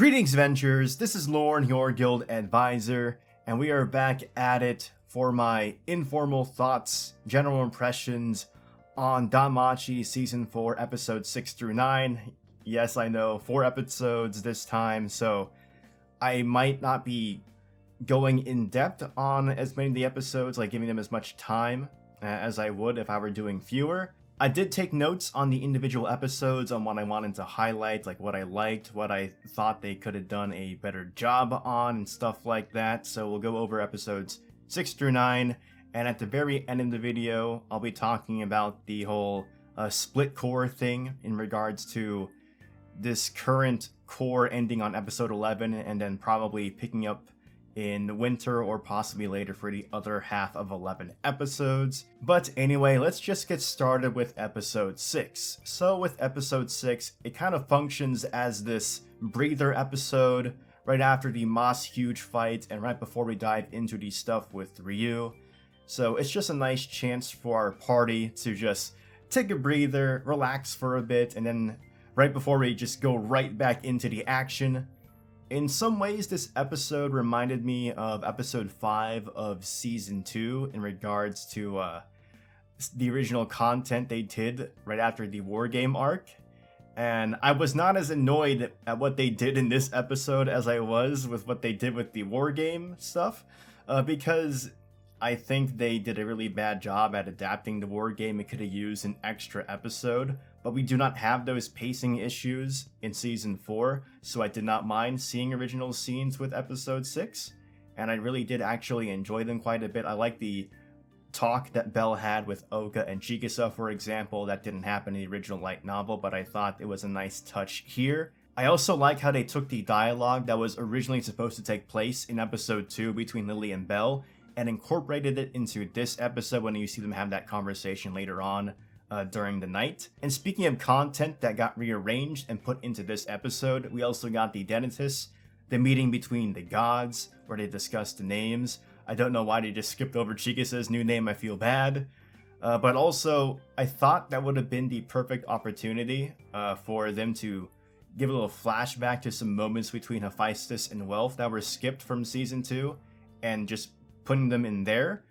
Greetings, Ventures. This is Lorne, your guild advisor, and we are back at it for my informal thoughts, general impressions on DanMachi Season 4, Episodes 6 through 9. Yes, I know, 4 episodes this time, so I might not be going in depth on as many of the episodes, like giving them as much time as I would if I were doing fewer. I did take notes on the individual episodes on what I wanted to highlight, like what I liked, what I thought they could have done a better job on, and stuff like that. So we'll go over episodes 6 through 9, and at the very end of the video, I'll be talking about the whole split core thing in regards to this current core ending on episode 11, and then probably picking up in winter or possibly later for the other half of 11 episodes. But anyway, let's just get started with episode 6. So with episode 6, it kind of functions as this breather episode right after the Moss huge fight and right before we dive into the stuff with Ryu. So it's just a nice chance for our party to just take a breather, relax for a bit, and then right before we just go right back into the action. In some ways, this episode reminded me of episode 5 of season 2 in regards to the original content they did right after the war game arc. And I was not as annoyed at what they did in this episode as I was with what they did with the war game stuff, because I think they did a really bad job at adapting the war game. It could have used an extra episode, but we do not have those pacing issues in season 4, so I did not mind seeing original scenes with episode 6, and I really did actually enjoy them quite a bit. I like the talk that Belle had with Oka and Chikasa, for example. That didn't happen in the original light novel, but I thought it was a nice touch here. I also like how they took the dialogue that was originally supposed to take place in episode 2 between Lily and Belle, and incorporated it into this episode when you see them have that conversation later on during the night. And speaking of content that got rearranged and put into this episode, we also got the Dentists, the meeting between the gods, where they discussed the names. I don't know why they just skipped over Chikasa's new name, I feel bad. But also, I thought that would have been the perfect opportunity for them to give a little flashback to some moments between Hephaestus and Welf that were skipped from season 2, and just putting them in there.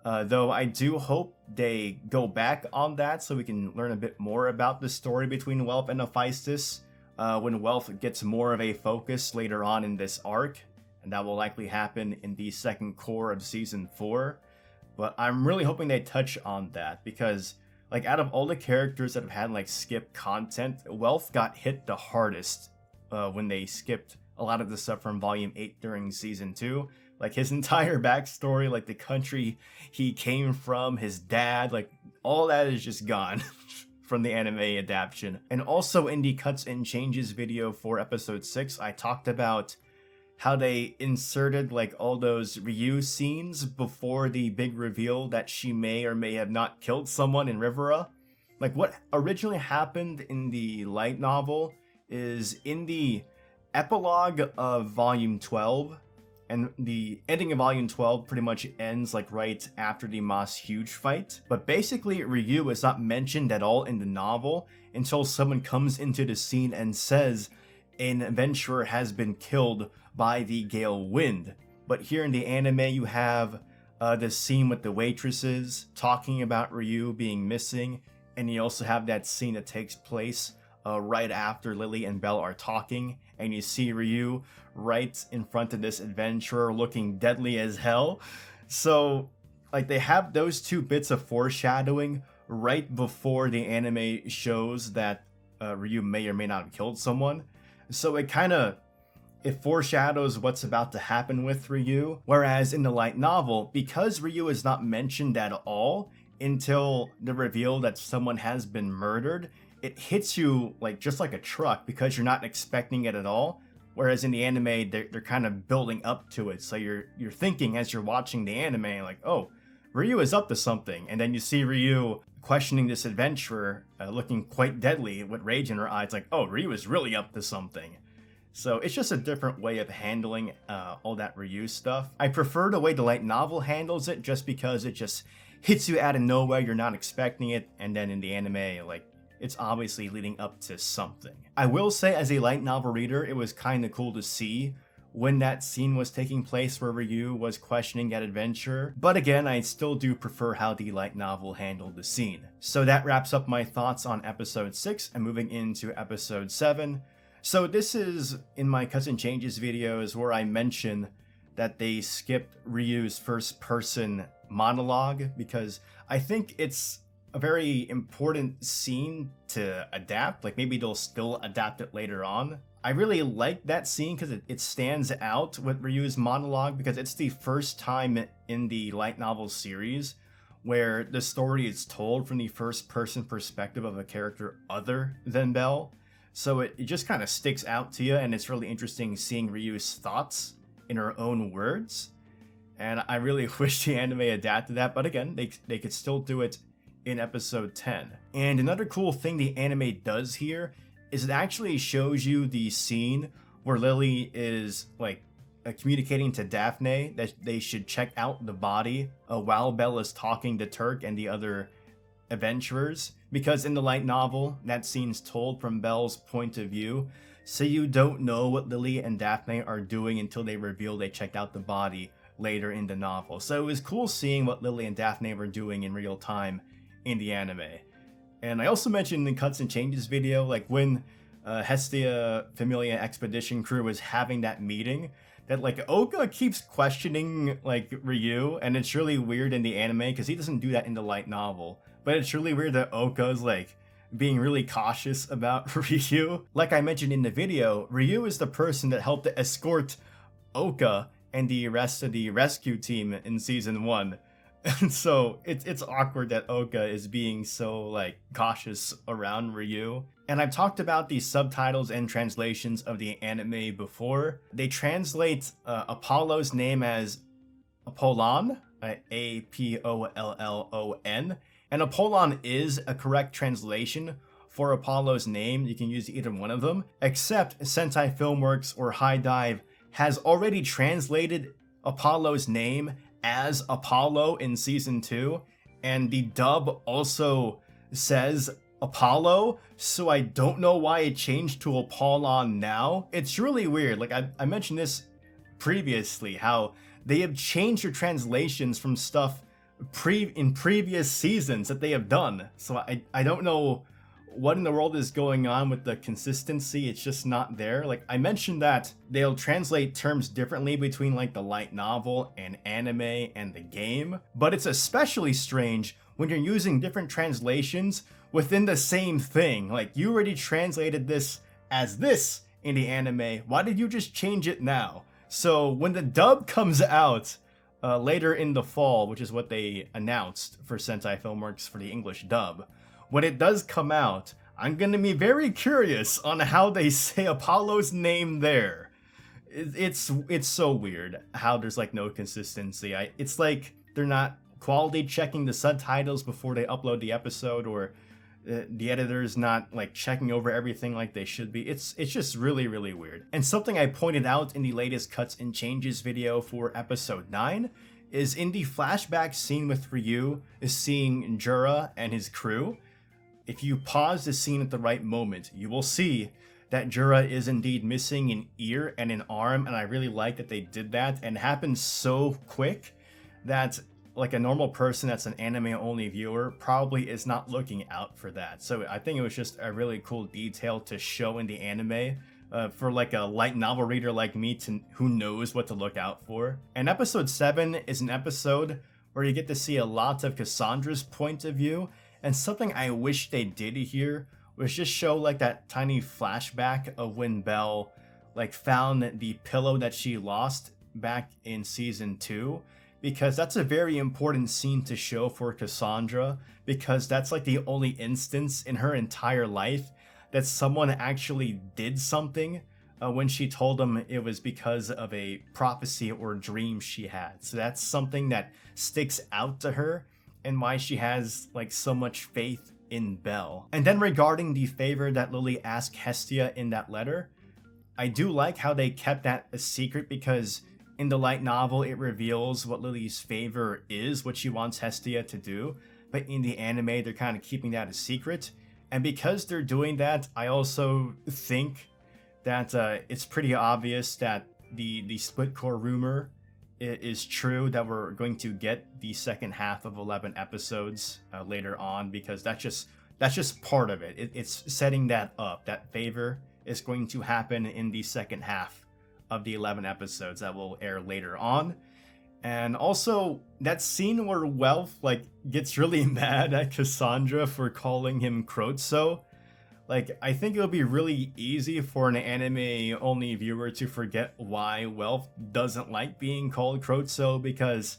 Though I do hope they go back on that so we can learn a bit more about the story between Welf and Hephaestus when Welf gets more of a focus later on in this arc, and that will likely happen in the second core of season 4. But I'm really hoping they touch on that, because like out of all the characters that have had like skip content, Welf got hit the hardest when they skipped a lot of the stuff from volume 8 during season 2. Like his entire backstory, like the country he came from, his dad, like all that is just gone from the anime adaptation. And also in the cuts and changes video for episode 6, I talked about how they inserted like all those Ryu scenes before the big reveal that she may or may have not killed someone in Rivera. Like what originally happened in the light novel is in the epilogue of volume 12, and the ending of volume 12 pretty much ends like right after the Moss huge fight. But basically Ryu is not mentioned at all in the novel until someone comes into the scene and says an adventurer has been killed by the Gale Wind. But here in the anime you have this scene with the waitresses talking about Ryu being missing, and you also have that scene that takes place right after Lily and Belle are talking, and you see Ryu right in front of this adventurer looking deadly as hell. So like they have those two bits of foreshadowing right before the anime shows that Ryu may or may not have killed someone. So it foreshadows what's about to happen with Ryu. Whereas in the light novel, because Ryu is not mentioned at all until the reveal that someone has been murdered, it hits you like just like a truck because you're not expecting it at all. Whereas in the anime, they're kind of building up to it. So you're thinking as you're watching the anime, like, oh, Ryu is up to something. And then you see Ryu questioning this adventurer, looking quite deadly with rage in her eyes, like, oh, Ryu is really up to something. So it's just a different way of handling all that Ryu stuff. I prefer the way the light novel handles it, just because it just hits you out of nowhere, you're not expecting it, and then in the anime, like, it's obviously leading up to something. I will say, as a light novel reader, it was kind of cool to see when that scene was taking place where Ryu was questioning that adventure, but again, I still do prefer how the light novel handled the scene. So that wraps up my thoughts on episode 6, and moving into episode 7. So this is in my Cuts and Changes videos where I mention that they skipped Ryu's first person monologue because I think it's a very important scene to adapt. Like, maybe they'll still adapt it later on. I really like that scene because it stands out with Ryu's monologue, because it's the first time in the light novel series where the story is told from the first person perspective of a character other than Belle. So it just kind of sticks out to you, and it's really interesting seeing Ryu's thoughts in her own words. And I really wish the anime adapted that, but again, they could still do it in episode 10. And another cool thing the anime does here is it actually shows you the scene where Lily is like communicating to Daphne that they should check out the body while Belle is talking to Turk and the other adventurers, because in the light novel that scene's told from Belle's point of view, so you don't know what Lily and Daphne are doing until they reveal they checked out the body later in the novel. So it was cool seeing what Lily and Daphne were doing in real time in the anime. And I also mentioned in the Cuts and Changes video, like when Hestia Familia Expedition crew was having that meeting, that like Oka keeps questioning like Ryu, and it's really weird in the anime because he doesn't do that in the light novel. But it's really weird that Oka's like being really cautious about Ryu. Like I mentioned in the video, Ryu is the person that helped to escort Oka and the rest of the rescue team in season 1. And so it's awkward that Oka is being so like cautious around Ryu. And I've talked about the subtitles and translations of the anime before. They translate Apollo's name as Apollon, Apollon, and Apollon is a correct translation for Apollo's name. You can use either one of them, except Sentai Filmworks or HiDive has already translated Apollo's name as Apollo in season 2, and the dub also says Apollo, so I don't know why it changed to Apollon now. It's really weird. Like I mentioned this previously, how they have changed their translations from stuff in previous seasons that they have done. So I don't know what in the world is going on with the consistency. It's just not there. Like I mentioned that they'll translate terms differently between like the light novel and anime and the game, but it's especially strange when you're using different translations within the same thing. Like, you already translated this as this in the anime, why did you just change it now? So when the dub comes out later in the fall, which is what they announced for Sentai Filmworks for the English dub, when it does come out, I'm gonna be very curious on how they say Apollo's name there. It's so weird how there's like no consistency. It's like they're not quality checking the subtitles before they upload the episode, or the editor's not like checking over everything like they should be. It's just really, really weird. And something I pointed out in the latest Cuts and Changes video for episode 9 is in the flashback scene with Ryu is seeing Jura and his crew. If you pause the scene at the right moment, you will see that Jura is indeed missing an ear and an arm, and I really like that they did that, and it happened so quick that like a normal person that's an anime only viewer probably is not looking out for that. So I think it was just a really cool detail to show in the anime for like a light novel reader like me who knows what to look out for. And episode 7 is an episode where you get to see a lot of Cassandra's point of view, and something I wish they did here was just show like that tiny flashback of when Belle like found the pillow that she lost back in season 2, because that's a very important scene to show for Cassandra, because that's like the only instance in her entire life that someone actually did something when she told them it was because of a prophecy or dream she had. So that's something that sticks out to her, and why she has like so much faith in Belle. And then regarding the favor that Lily asked Hestia in that letter, I do like how they kept that a secret, because in the light novel it reveals what Lily's favor is, what she wants Hestia to do, but in the anime they're kind of keeping that a secret. And because they're doing that, I also think that it's pretty obvious that the split core rumor is true, that we're going to get the second half of 11 episodes later on, because that's just part of it. It's setting that up. That favor is going to happen in the second half of the 11 episodes that will air later on. And also that scene where Welf like gets really mad at Cassandra for calling him Crotso. Like, I think it would be really easy for an anime only viewer to forget why Welf doesn't like being called Crotso, because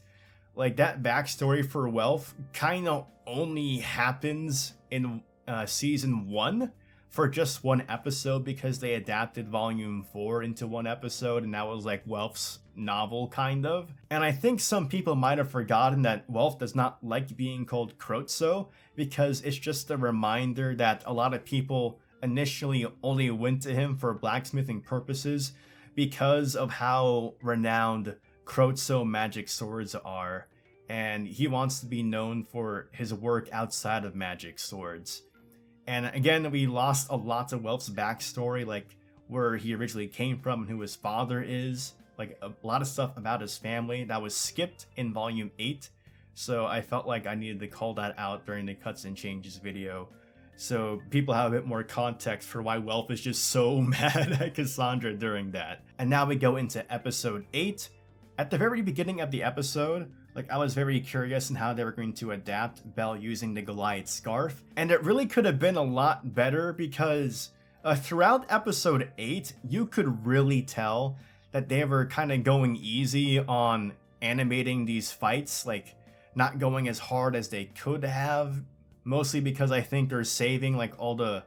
like that backstory for Welf kind of only happens in season 1 for just one episode, because they adapted volume 4 into one episode, and that was like Welf's novel kind of. And I think some people might have forgotten that Welf does not like being called Crotso, because it's just a reminder that a lot of people initially only went to him for blacksmithing purposes because of how renowned Crotso magic swords are, and he wants to be known for his work outside of magic swords. And again, we lost a lot of Welf's backstory, like where he originally came from and who his father is, like a lot of stuff about his family that was skipped in volume 8. So I felt like I needed to call that out during the cuts and changes video, so people have a bit more context for why Welf is just so mad at Cassandra during that. And now we go into episode 8. At the very beginning of the episode, like, I was very curious in how they were going to adapt Belle using the Goliath scarf, and it really could have been a lot better, because throughout episode 8, you could really tell that they were kind of going easy on animating these fights, like not going as hard as they could have, mostly because I think they're saving like all the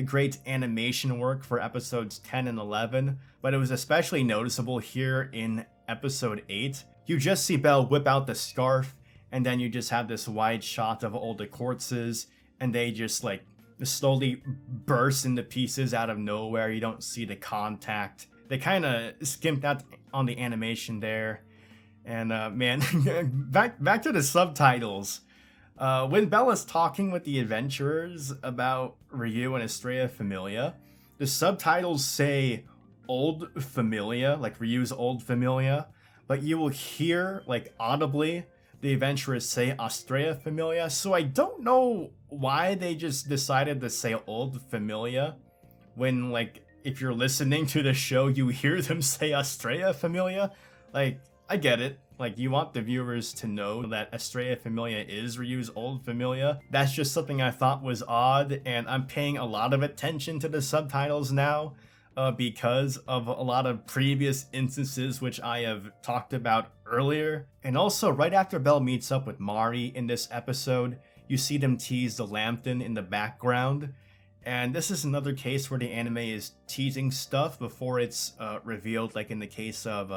great animation work for episodes 10 and 11, but it was especially noticeable here in episode 8. You just see Belle whip out the scarf, and then you just have this wide shot of all the corpses, and they just like slowly burst into pieces out of nowhere. You don't see the contact. They kind of skimped out on the animation there. And man, back to the subtitles. When Belle is talking with the adventurers about Ryu and Estrella Familia, the subtitles say Old Familia, like Ryu's Old Familia, but you will hear, like, audibly, the adventurers say Estrella Familia, so I don't know why they just decided to say Old Familia when, like, if you're listening to the show, you hear them say Estrella Familia. Like, I get it. Like, you want the viewers to know that Estrella Familia is Ryu's Old Familia. That's just something I thought was odd, and I'm paying a lot of attention to the subtitles now, because of a lot of previous instances which I have talked about earlier. And also, right after Belle meets up with Mari in this episode, you see them tease the Lambton in the background. And this is another case where the anime is teasing stuff before it's revealed, like in the case of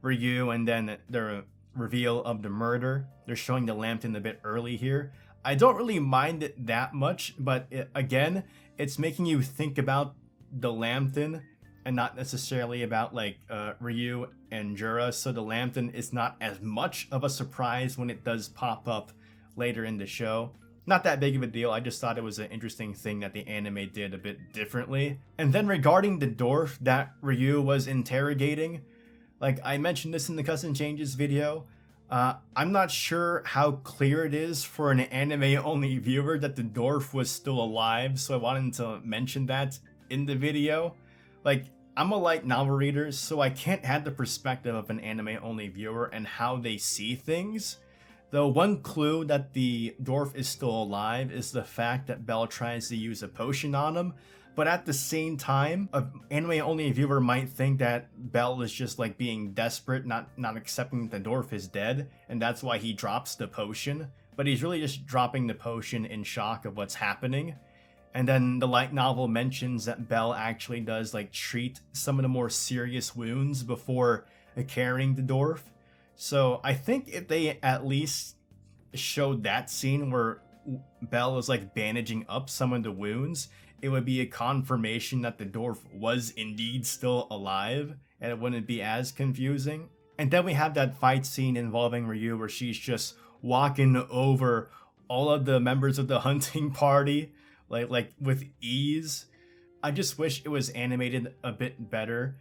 Ryu, and then the reveal of the murder. They're showing the Lambton a bit early here. I don't really mind it that much, but again, it's making you think about the Lambton and not necessarily about like Ryu and Jura, so the Lambton is not as much of a surprise when it does pop up later in the show. Not that big of a deal, I just thought it was an interesting thing that the anime did a bit differently. And then regarding the dwarf that Ryu was interrogating, like I mentioned this in the Custom Changes video, I'm not sure how clear it is for an anime-only viewer that the dwarf was still alive, so I wanted to mention that in the video. Like, I'm a light novel reader, so I can't have the perspective of an anime-only viewer and how they see things. Though one clue that the dwarf is still alive is the fact that Belle tries to use a potion on him, but at the same time, an anime-only viewer might think that Belle is just like being desperate, not accepting that the dwarf is dead, and that's why he drops the potion, but he's really just dropping the potion in shock of what's happening. And then the light novel mentions that Belle actually does like treat some of the more serious wounds before carrying the dwarf. So I think if they at least showed that scene where Belle is like bandaging up some of the wounds, it would be a confirmation that the dwarf was indeed still alive, and it wouldn't be as confusing. And then we have that fight scene involving Ryu where she's just walking over all of the members of the hunting party like with ease. I just wish it was animated a bit better,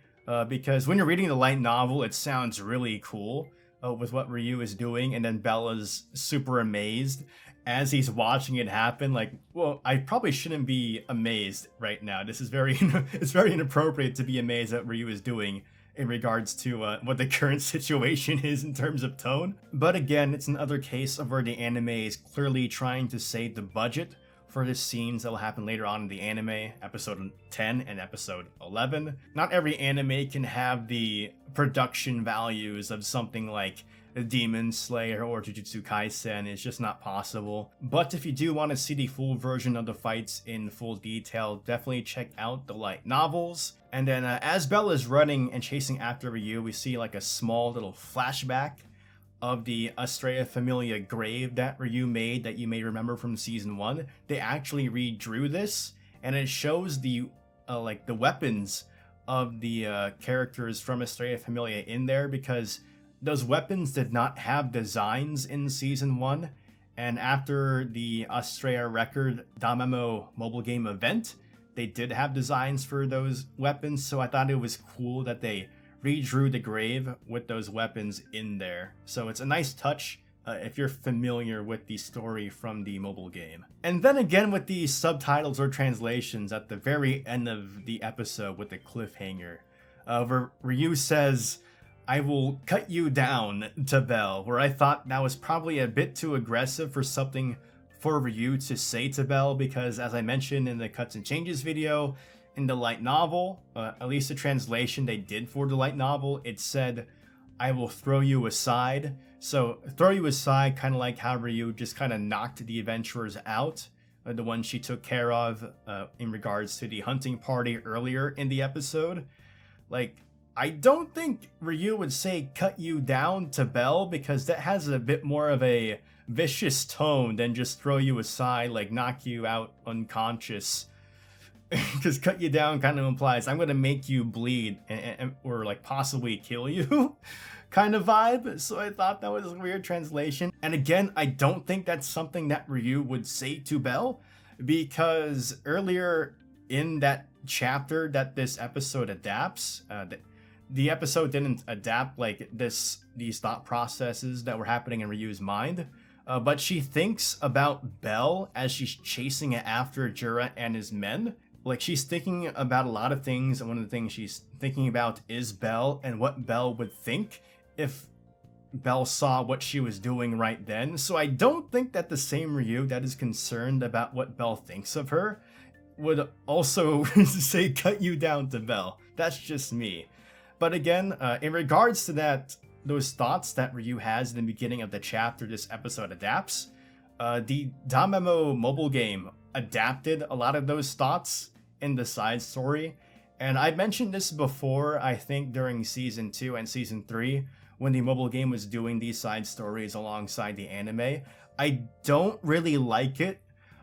because when you're reading the light novel, it sounds really cool with what Ryu is doing, and then Bella's super amazed as he's watching it happen. Like, well, I probably shouldn't be amazed right now. This is very it's very inappropriate to be amazed at what Ryu is doing in regards to what the current situation is in terms of tone. But again, it's another case of where the anime is clearly trying to save the budget for the scenes that will happen later on in the anime, episode 10 and episode 11. Not every anime can have the production values of something like Demon Slayer or Jujutsu Kaisen. It's just not possible. But if you do want to see the full version of the fights in full detail, definitely check out the light novels. And then as Bella is running and chasing after Ryu, we see like a small little flashback of the Astrea Familia grave that Ryu made that you may remember from season 1. They actually redrew this, and it shows the like the weapons of the characters from Astrea Familia in there, because those weapons did not have designs in season 1, and after the Astrea Record danmemo mobile game event, they did have designs for those weapons, so I thought it was cool that they redrew the grave with those weapons in there. So it's a nice touch if you're familiar with the story from the mobile game. And then again with the subtitles or translations at the very end of the episode with the cliffhanger, where Ryu says, "I will cut you down" to Belle, where I thought that was probably a bit too aggressive for something for Ryu to say to Belle, because as I mentioned in the Cuts and Changes video, in the light novel, at least the translation they did for the light novel, it said, "I will throw you aside." So throw you aside, kind of like how Ryu just kind of knocked the adventurers out, the ones she took care of in regards to the hunting party earlier in the episode. Like, I don't think Ryu would say "cut you down" to Belle, because that has a bit more of a vicious tone than just throw you aside, like knock you out unconscious. Because "cut you down" kind of implies I'm going to make you bleed or like possibly kill you kind of vibe. So I thought that was a weird translation. And again, I don't think that's something that Ryu would say to Belle, because earlier in that chapter that this episode adapts, the episode didn't adapt like these thought processes that were happening in Ryu's mind. But she thinks about Belle as she's chasing after Jura and his men. Like, she's thinking about a lot of things, and one of the things she's thinking about is Belle and what Belle would think if Belle saw what she was doing right then. So I don't think that the same Ryu that is concerned about what Belle thinks of her would also say "cut you down" to Belle. That's just me. But again, in regards to those thoughts that Ryu has in the beginning of the chapter this episode adapts, the danmemo mobile game adapted a lot of those thoughts in the side story. And I mentioned this before, I think during season 2 and season 3, when the mobile game was doing these side stories alongside the anime. I don't really like it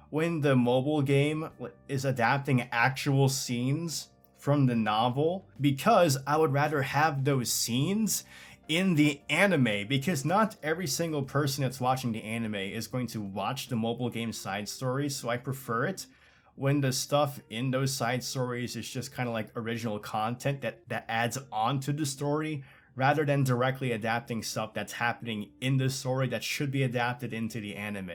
when the mobile game is adapting actual scenes from the novel, because I would rather have those scenes in the anime, because not every single person that's watching the anime is going to watch the mobile game side stories, so I prefer it when the stuff in those side stories is just kind of like original content that adds on to the story, rather than directly adapting stuff that's happening in the story that should be adapted into the anime.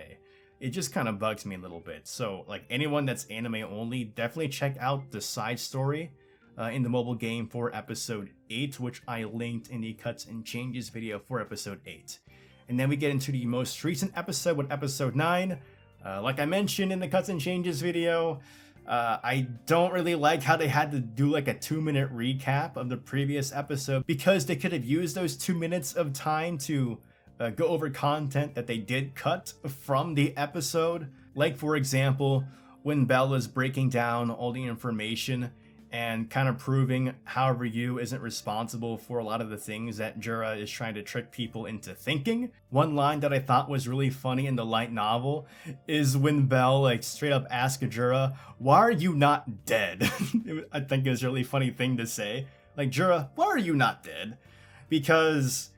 It just kind of bugs me a little bit. So like anyone that's anime only, definitely check out the side story in the mobile game for episode 8, which I linked in the Cuts and Changes video for episode 8. And then we get into the most recent episode with episode 9. Like I mentioned in the Cuts and Changes video, I don't really like how they had to do like a 2-minute recap of the previous episode, because they could have used those 2 minutes of time to go over content that they did cut from the episode. Like, for example, when Bella's breaking down all the information and kind of proving how Ryu isn't responsible for a lot of the things that Jura is trying to trick people into thinking. One line that I thought was really funny in the light novel is when Belle like straight up asks Jura, "Why are you not dead?" I think it's a really funny thing to say. Like, "Jura, why are you not dead?" Because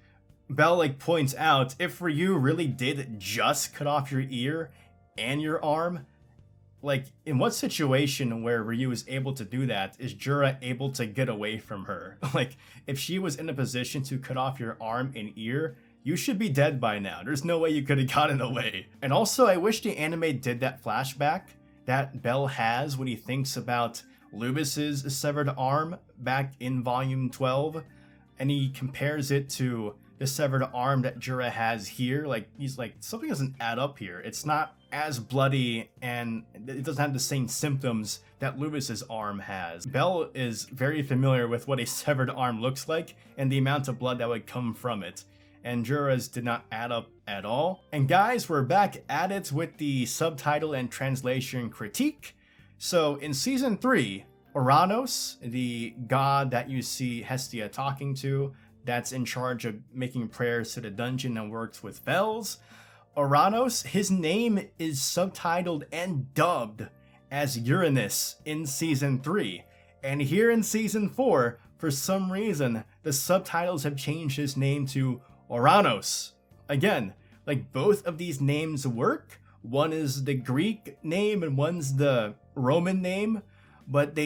Belle like points out, if Ryu really did just cut off your ear and your arm, like, in what situation where Ryu is able to do that is Jura able to get away from her? Like, if she was in a position to cut off your arm and ear, you should be dead by now. There's no way you could have gotten away. And also, I wish the anime did that flashback that Bell has when he thinks about Lubis's severed arm back in volume 12, and he compares it to the severed arm that Jura has here. Like, he's like, something doesn't add up here. It's not as bloody, and it doesn't have the same symptoms that Lubis's arm has. Bell is very familiar with what a severed arm looks like and the amount of blood that would come from it, and Jura's did not add up at all. And guys, we're back at it with the subtitle and translation critique. So in season 3, Oranos, the god that you see Hestia talking to, that's in charge of making prayers to the dungeon and works with Vels, Oranos, his name is subtitled and dubbed as Uranus in season 3. And here in season 4, for some reason, the subtitles have changed his name to Oranos. Again, like, both of these names work. One is the Greek name and one's the Roman name, but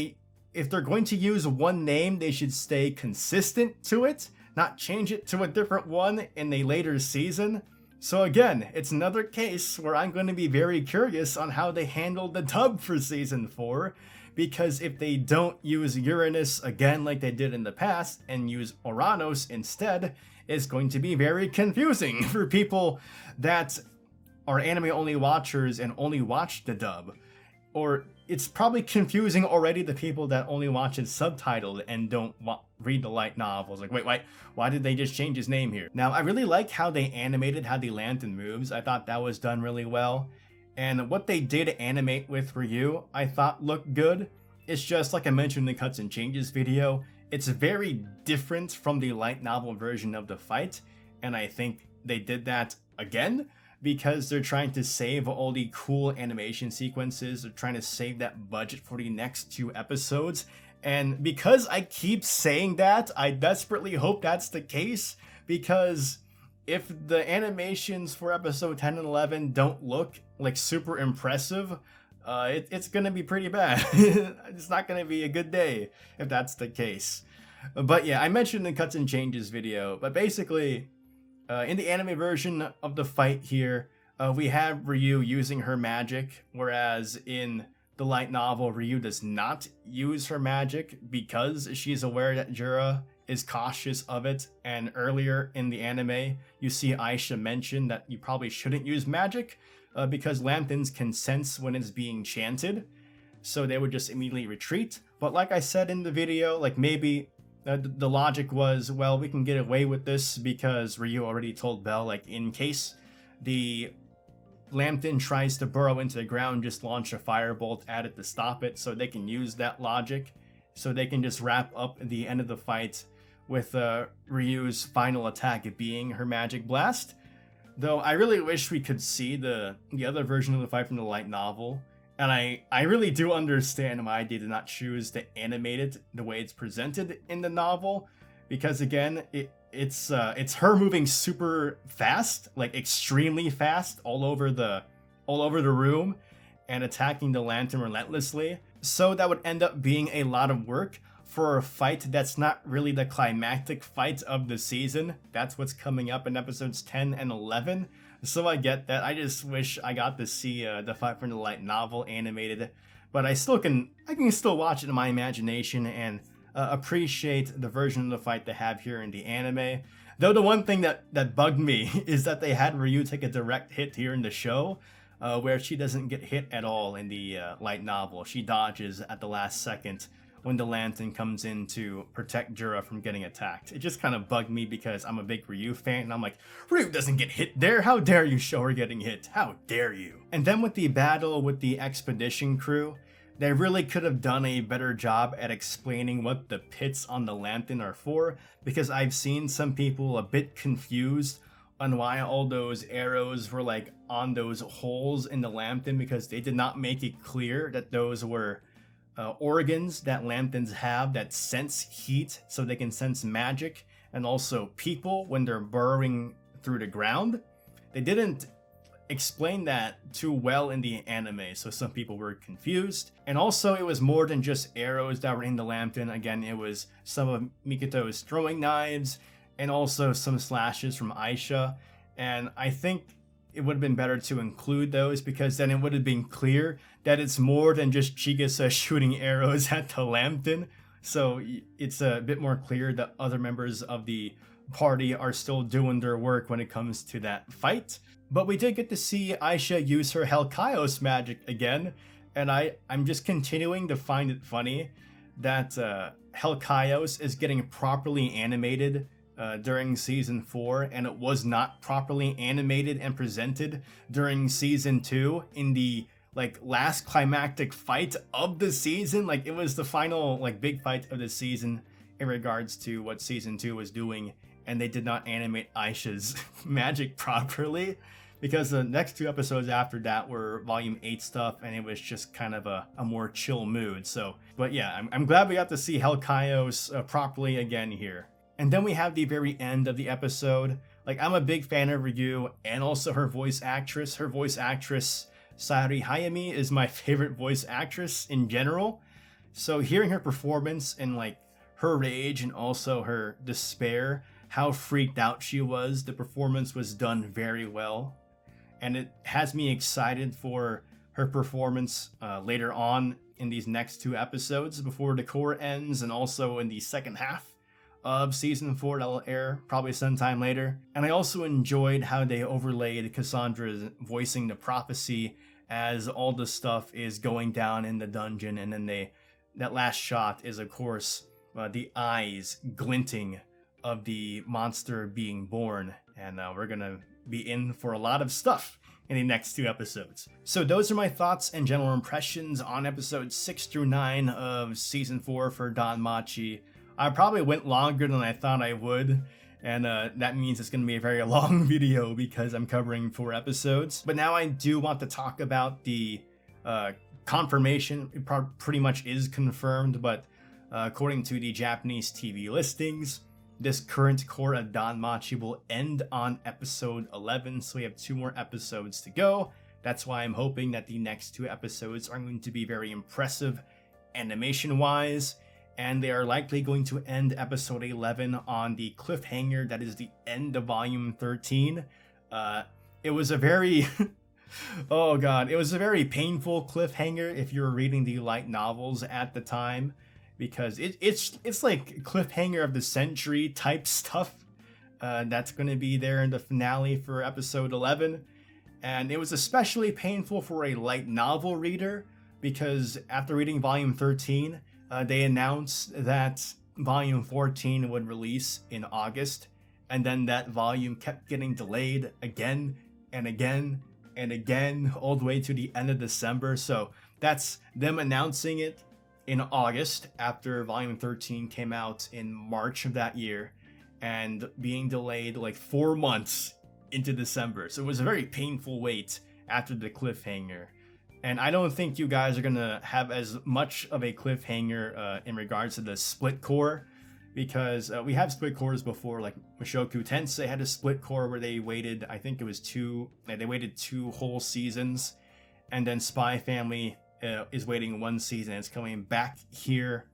if they're going to use one name, they should stay consistent to it, not change it to a different one in a later season. So again, it's another case where I'm going to be very curious on how they handle the dub for season 4, because if they don't use Uranus again like they did in the past and use Oranos instead, it's going to be very confusing for people that are anime only watchers and only watch the dub. Or it's probably confusing already the people that only watch it subtitled and don't read the light novels. Like, wait, why did they just change his name here? Now, I really like how they animated how the lantern moves. I thought that was done really well. And what they did animate with Ryu, I thought looked good. It's just, like I mentioned in the Cuts and Changes video, it's very different from the light novel version of the fight. And I think they did that again, because they're trying to save all the cool animation sequences. They're trying to save that budget for the next 2 episodes. And because I keep saying that, I desperately hope that's the case, because if the animations for episode 10 and 11 don't look like super impressive, it's gonna be pretty bad. It's not gonna be a good day if that's the case. But yeah, I mentioned in the Cuts and Changes video, but basically, in the anime version of the fight here, we have Ryu using her magic, whereas in the light novel, Ryu does not use her magic because she's aware that Jura is cautious of it. And earlier in the anime, you see Aisha mention that you probably shouldn't use magic because lanterns can sense when it's being chanted, so they would just immediately retreat. But like I said in the video, like, maybe the logic was, well, we can get away with this because Ryu already told Bell, like, in case the lantern tries to burrow into the ground, just launch a firebolt at it to stop it, so they can use that logic, so they can just wrap up the end of the fight with Ryu's final attack being her magic blast. Though I really wish we could see the other version of the fight from the light novel, and I really do understand why they did not choose to animate it the way it's presented in the novel, because again, it's her moving super fast, like extremely fast, all over the room, and attacking the lantern relentlessly. So that would end up being a lot of work for a fight that's not really the climactic fight of the season. That's what's coming up in episodes 10 and 11. So I get that. I just wish I got to see the fight from the light novel animated, but I can still watch it in my imagination and appreciate the version of the fight they have here in the anime. Though the one thing that bugged me is that they had Ryu take a direct hit here in the show, where she doesn't get hit at all in the light novel. She dodges at the last second when the lantern comes in to protect Jura from getting attacked. It just kind of bugged me because I'm a big Ryu fan, and I'm like, Ryu doesn't get hit there, how dare you show her getting hit, how dare you? And then with the battle with the expedition crew, they really could have done a better job at explaining what the pits on the lantern are for, because I've seen some people a bit confused on why all those arrows were like on those holes in the lantern, because they did not make it clear that those were organs that lanterns have that sense heat, so they can sense magic, and also people when they're burrowing through the ground. They didn't explain that too well in the anime, so some people were confused. And also, it was more than just arrows that were in the lantern. Again, it was some of Mikito's throwing knives and also some slashes from Aisha. And I think it would have been better to include those, because then it would have been clear that it's more than just Chigusa shooting arrows at the lantern. So it's a bit more clear that other members of the party are still doing their work when it comes to that fight. But we did get to see Aisha use her Hellkaios magic again, and I'm just continuing to find it funny that Hellkaios is getting properly animated during season 4, and it was not properly animated and presented during season 2 in the last climactic fight of the season. Like, it was the final big fight of the season in regards to what season 2 was doing, and they did not animate Aisha's magic properly, because the next 2 episodes after that were volume 8 stuff, and it was just kind of a more chill mood. So, but yeah, I'm glad we got to see Hellkaios properly again here. And then we have the very end of the episode. I'm a big fan of Ryu and also her voice actress. Her voice actress, Sayori Hayami, is my favorite voice actress in general. So hearing her performance and her rage and also her despair, how freaked out she was, the performance was done very well. And it has me excited for her performance later on in these next 2 episodes before the Cour ends, and also in the second half of season 4 that will air probably sometime later. And I also enjoyed how they overlaid Cassandra's voicing the prophecy as all the stuff is going down in the dungeon, and then that last shot is, of course, the eyes glinting of the monster being born. And we're gonna be in for a lot of stuff in the next 2 episodes. So those are my thoughts and general impressions on episodes 6 through 9 of season 4 for DanMachi. I probably went longer than I thought I would, and that means it's going to be a very long video because I'm covering 4 episodes. But now I do want to talk about the confirmation. It pretty much is confirmed, but according to the Japanese TV listings, this current Cour of DanMachi will end on episode 11, so we have 2 more episodes to go. That's why I'm hoping that the next 2 episodes are going to be very impressive animation-wise, and they are likely going to end episode 11 on the cliffhanger that is the end of volume 13. It was a very oh god, it was a very painful cliffhanger if you were reading the light novels at the time, because it's like cliffhanger of the century type stuff that's going to be there in the finale for episode 11. And it was especially painful for a light novel reader, because after reading volume 13, they announced that volume 14 would release in August, and then that volume kept getting delayed again and again and again all the way to the end of December. So that's them announcing it in August after volume 13 came out in March of that year, and being delayed 4 months into December. So it was a very painful wait after the cliffhanger. And I don't think you guys are going to have as much of a cliffhanger in regards to the split core, because we have split cores before, like Mushoku Tensei had a split core where they waited, I think it was they waited 2 whole seasons, and then Spy Family is waiting 1 season. It's coming back here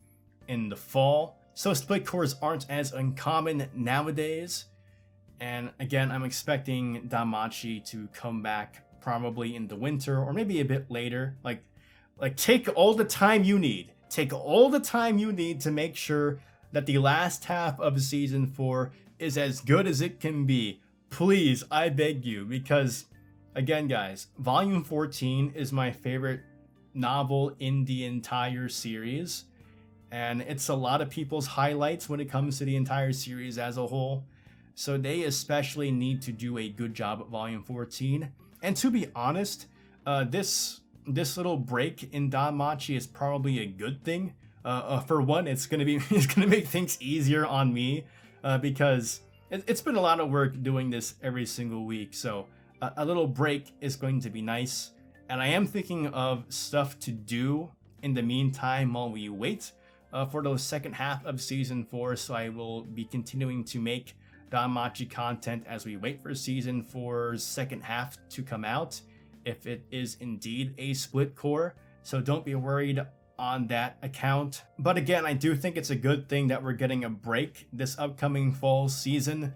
in the fall. So split cores aren't as uncommon nowadays. And again, I'm expecting DanMachi to come back probably in the winter or maybe a bit later. Like take all the time you need. Take all the time you need to make sure that the last half of season 4 is as good as it can be. Please, I beg you, because again, guys, volume 14 is my favorite novel in the entire series, and it's a lot of people's highlights when it comes to the entire series as a whole. So they especially need to do a good job at volume 14. And to be honest, this little break in DanMachi is probably a good thing. For one, it's gonna make things easier on me, because it's been a lot of work doing this every single week. So a little break is going to be nice. And I am thinking of stuff to do in the meantime while we wait for the second half of season 4. So I will be continuing to make DanMachi content as we wait for season 4's second half to come out, if it is indeed a split core. So don't be worried on that account. But again, I do think it's a good thing that we're getting a break this upcoming fall season,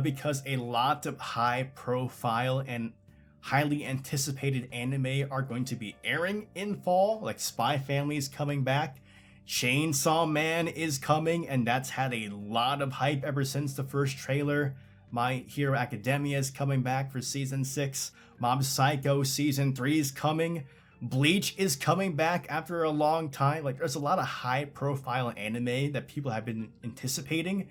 because a lot of high profile and highly anticipated anime are going to be airing in fall, like Spy Family's coming back, Chainsaw Man is coming, and that's had a lot of hype ever since the first trailer. My Hero Academia is coming back for season 6, Mob Psycho season 3 is coming, Bleach is coming back after a long time. Like, there's a lot of high profile anime that people have been anticipating,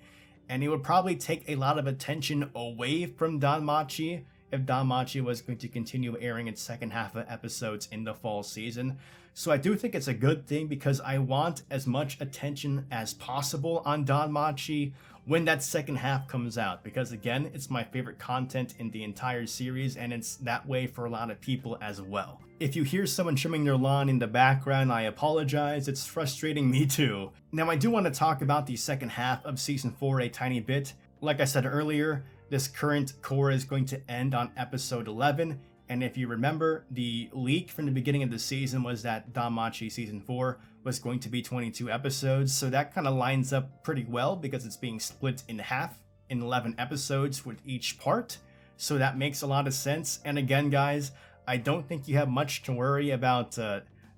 and it would probably take a lot of attention away from DanMachi if DanMachi was going to continue airing its second half of episodes in the fall season. So I do think it's a good thing, because I want as much attention as possible on DanMachi when that second half comes out, because again, it's my favorite content in the entire series, and it's that way for a lot of people as well. If you hear someone trimming their lawn in the background, I apologize, it's frustrating me too. Now, I do want to talk about the second half of season 4 a tiny bit. Like I said earlier, this current core is going to end on episode 11, and if you remember, the leak from the beginning of the season was that DanMachi season 4 was going to be 22 episodes, so that kind of lines up pretty well because it's being split in half in 11 episodes with each part, so that makes a lot of sense. And again, guys, I don't think you have much to worry about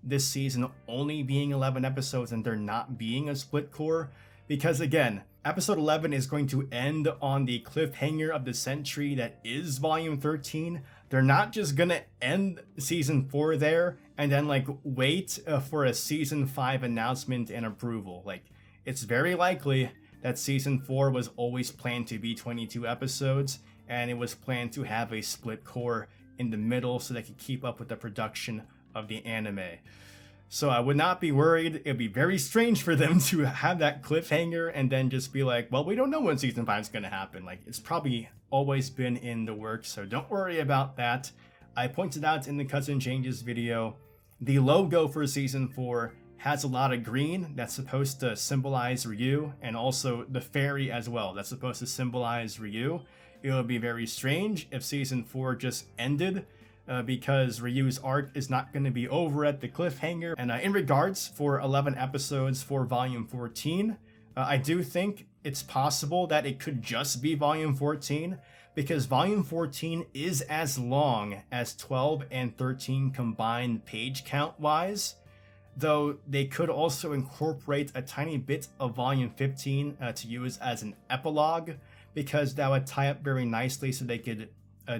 this season only being 11 episodes and there not being a split core, because again, episode 11 is going to end on the cliffhanger of the century that is volume 13. They're not just gonna end season 4 there and then like wait for a season 5 announcement and approval. Like, it's very likely that season 4 was always planned to be 22 episodes, and it was planned to have a split core in the middle so they could keep up with the production of the anime. So I would not be worried. It'd be very strange for them to have that cliffhanger and then just be like, well, we don't know when season 5 is going to happen. Like, it's probably always been in the works, so don't worry about that. I pointed out in the Cousin Changes video, the logo for season 4 has a lot of green that's supposed to symbolize Ryu, and also the fairy as well that's supposed to symbolize Ryu. It would be very strange if season 4 just ended, because Ryu's arc is not going to be over at the cliffhanger. And in regards for 11 episodes for volume 14, I do think it's possible that it could just be volume 14, because volume 14 is as long as 12 and 13 combined page count wise, though they could also incorporate a tiny bit of volume 15 to use as an epilogue, because that would tie up very nicely, so they could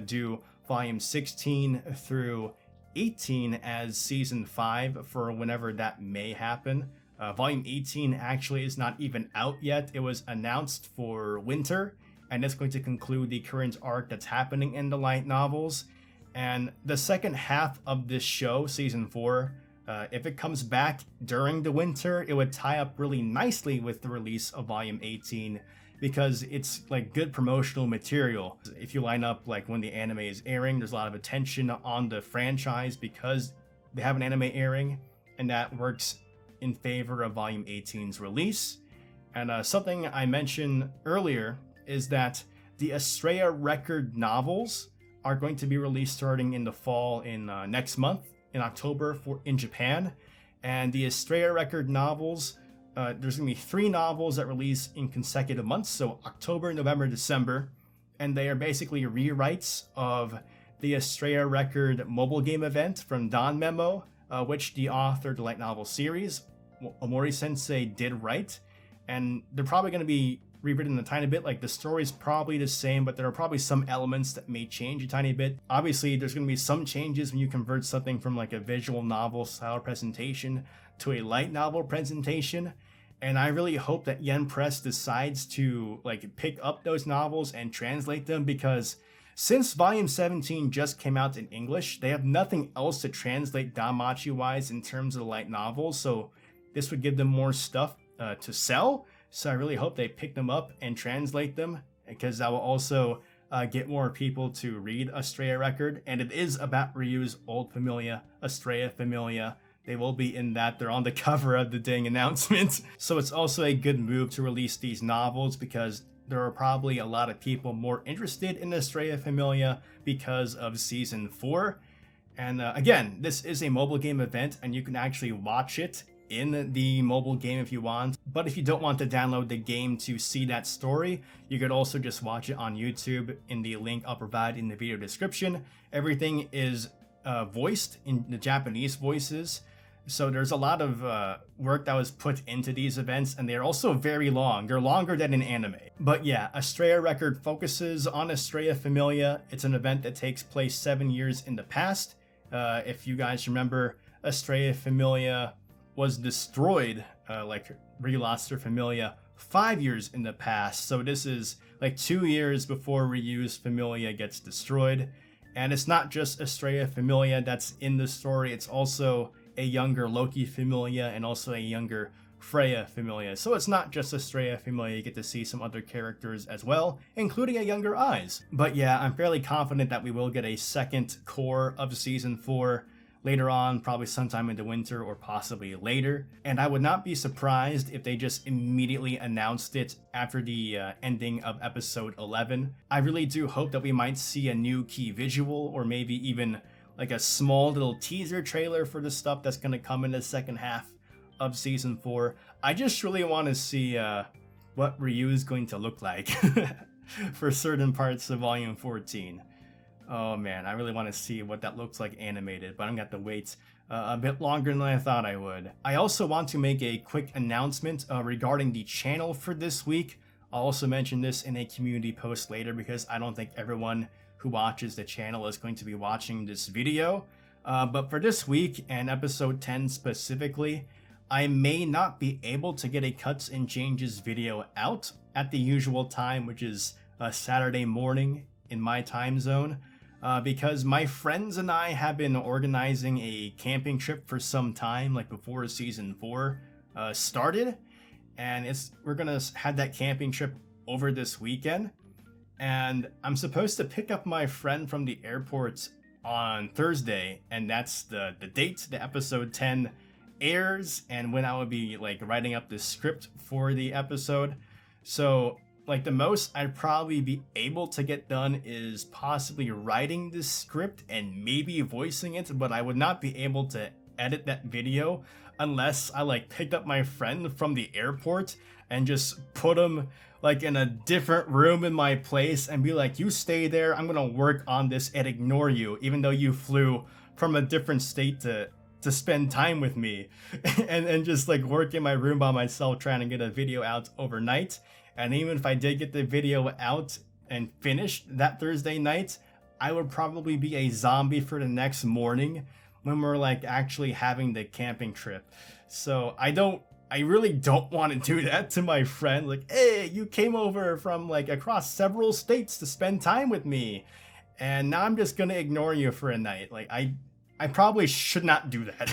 do volume 16 through 18 as season 5 for whenever that may happen. Volume 18 actually is not even out yet. It was announced for winter, and it's going to conclude the current arc that's happening in the light novels. And the second half of this show, season 4, if it comes back during the winter, it would tie up really nicely with the release of volume 18, because it's like good promotional material. If you line up like when the anime is airing, there's a lot of attention on the franchise because they have an anime airing, and that works in favor of volume 18's release. And something I mentioned earlier is that the Estrella Record novels are going to be released starting in the fall in next month in October in Japan. And the Estrella Record novels, there's going to be 3 novels that release in consecutive months, so October, November, December, and they are basically rewrites of the Estrella Record mobile game event from DanMemo, which the author of the light novel series, Omori Sensei, did write, and they're probably going to be rewritten a tiny bit. Like, the story's probably the same, but there are probably some elements that may change a tiny bit. Obviously, there's going to be some changes when you convert something from like a visual novel style presentation to a light novel presentation. And I really hope that Yen Press decides to like pick up those novels and translate them, because since volume 17 just came out in English, they have nothing else to translate DanMachi wise in terms of the light novels. So this would give them more stuff to sell. So I really hope they pick them up and translate them, because that will also get more people to read Estrella Record. And it is about Ryu's old familia, Estrella Familia. They will be in that. They're on the cover of the dang announcement. So it's also a good move to release these novels, because there are probably a lot of people more interested in Estrella Familia because of Season 4. And again, this is a mobile game event, and you can actually watch it in the mobile game if you want. But if you don't want to download the game to see that story, you could also just watch it on YouTube in the link I'll provide in the video description. Everything is voiced in the Japanese voices. So there's a lot of work that was put into these events, and they're also very long. They're longer than an anime. But yeah, Estrella Record focuses on Estrella Familia. It's an event that takes place 7 years in the past. If you guys remember, Estrella Familia was destroyed, like Reloster Familia, 5 years in the past. So this is like 2 years before Ryu's Familia gets destroyed. And it's not just Estrella Familia that's in the story, it's also a younger Loki Familia and also a younger Freya Familia. So it's not just Estrella Familia, you get to see some other characters as well, including a younger Eyes. But yeah, I'm fairly confident that we will get a second core of Season 4 later on, probably sometime in the winter or possibly later. And I would not be surprised if they just immediately announced it after the ending of episode 11. I really do hope that we might see a new key visual, or maybe even like a small little teaser trailer for the stuff that's going to come in the second half of Season 4. I just really want to see what Ryu is going to look like for certain parts of Volume 14. Oh man, I really want to see what that looks like animated, but I'm going to have to wait a bit longer than I thought I would. I also want to make a quick announcement regarding the channel for this week. I'll also mention this in a community post later because I don't think everyone who watches the channel is going to be watching this video. But for this week and episode 10 specifically, I may not be able to get a cuts and changes video out at the usual time, which is Saturday morning in my time zone, because my friends and I have been organizing a camping trip for some time, like before Season 4 started, and we're gonna have that camping trip over this weekend. And I'm supposed to pick up my friend from the airport on Thursday, and that's the date the episode 10 airs and when I will be like writing up the script for the episode. So like the most I'd probably be able to get done is possibly writing this script and maybe voicing it, but I would not be able to edit that video unless I like picked up my friend from the airport and just put him like in a different room in my place and be like, you stay there, I'm gonna work on this and ignore you, even though you flew from a different state to spend time with me. and just like work in my room by myself trying to get a video out overnight. And even if I did get the video out and finished that Thursday night, I would probably be a zombie for the next morning when we're like actually having the camping trip. So I really don't want to do that to my friend. Like, hey, you came over from like across several states to spend time with me, and now I'm just gonna ignore you for a night. Like, I probably should not do that.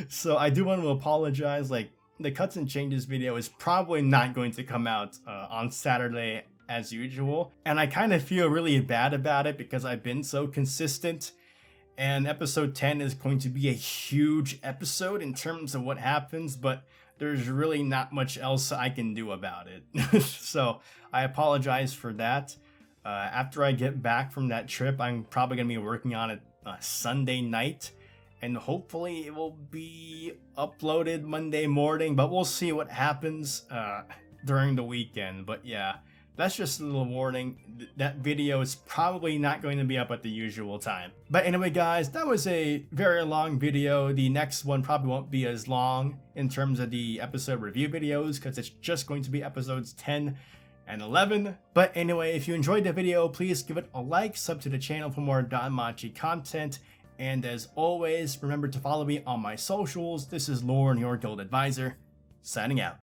So I do want to apologize. Like, the cuts and changes video is probably not going to come out on Saturday as usual. And I kind of feel really bad about it because I've been so consistent. And episode 10 is going to be a huge episode in terms of what happens, but there's really not much else I can do about it. So I apologize for that. After I get back from that trip, I'm probably going to be working on it Sunday night, and hopefully it will be uploaded Monday morning, but we'll see what happens during the weekend. But yeah, that's just a little warning. That video is probably not going to be up at the usual time. But anyway, guys, that was a very long video. The next one probably won't be as long in terms of the episode review videos because it's just going to be episodes 10 and 11. But anyway, if you enjoyed the video, please give it a like, sub to the channel for more DanMachi content. And as always, remember to follow me on my socials. This is Lauren, your guild advisor, signing out.